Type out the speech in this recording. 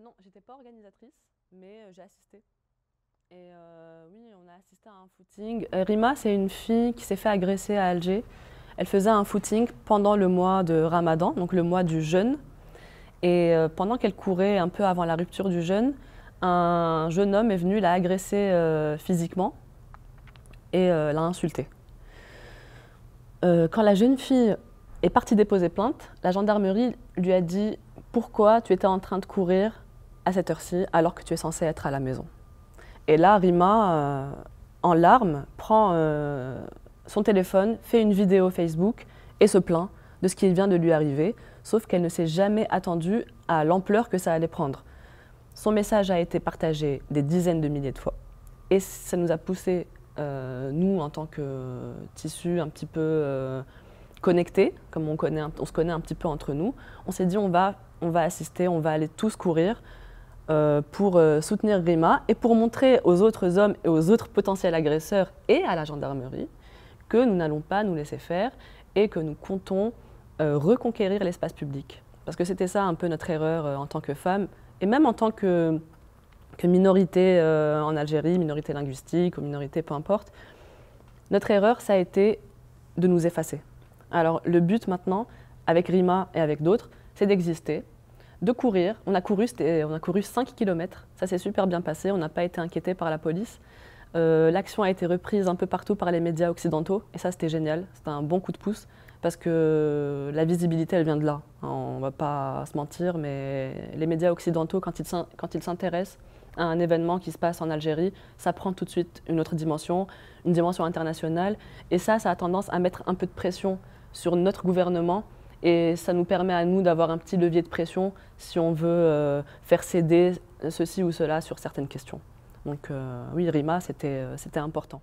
Non, j'étais pas organisatrice, mais j'ai assisté. Et oui, on a assisté à un footing. Rima, c'est une fille qui s'est fait agresser à Alger. Elle faisait un footing pendant le mois de Ramadan, donc le mois du jeûne. Et pendant qu'elle courait, un peu avant la rupture du jeûne, un jeune homme est venu la agresser physiquement et l'a insultée. Quand la jeune fille est partie déposer plainte, la gendarmerie lui a dit « Pourquoi tu étais en train de courir à cette heure-ci alors que tu es censée être à la maison ?» Et là, Rima, en larmes, prend son téléphone, fait une vidéo Facebook et se plaint de ce qui vient de lui arriver, sauf qu'elle ne s'est jamais attendue à l'ampleur que ça allait prendre. Son message a été partagé des dizaines de milliers de fois et ça nous a poussé, nous, en tant que tissu un petit peu connectés, comme on se connaît un petit peu entre nous, on s'est dit on va assister, on va aller tous courir pour soutenir Rima et pour montrer aux autres hommes et aux autres potentiels agresseurs et à la gendarmerie que nous n'allons pas nous laisser faire et que nous comptons reconquérir l'espace public. Parce que c'était ça un peu notre erreur en tant que femmes et même en tant que minorité en Algérie, minorité linguistique ou minorité peu importe. Notre erreur, ça a été de nous effacer. Alors le but maintenant, avec Rima et avec d'autres, c'est d'exister, de courir. On a couru 5 km, ça s'est super bien passé, on n'a pas été inquiété par la police. L'action a été reprise un peu partout par les médias occidentaux et ça c'était génial, c'était un bon coup de pouce parce que la visibilité elle vient de là. On ne va pas se mentir, mais les médias occidentaux quand ils s'intéressent à un événement qui se passe en Algérie, ça prend tout de suite une autre dimension, une dimension internationale et ça a tendance à mettre un peu de pression sur notre gouvernement et ça nous permet à nous d'avoir un petit levier de pression si on veut faire céder ceci ou cela sur certaines questions. Donc oui, Rima, c'était important.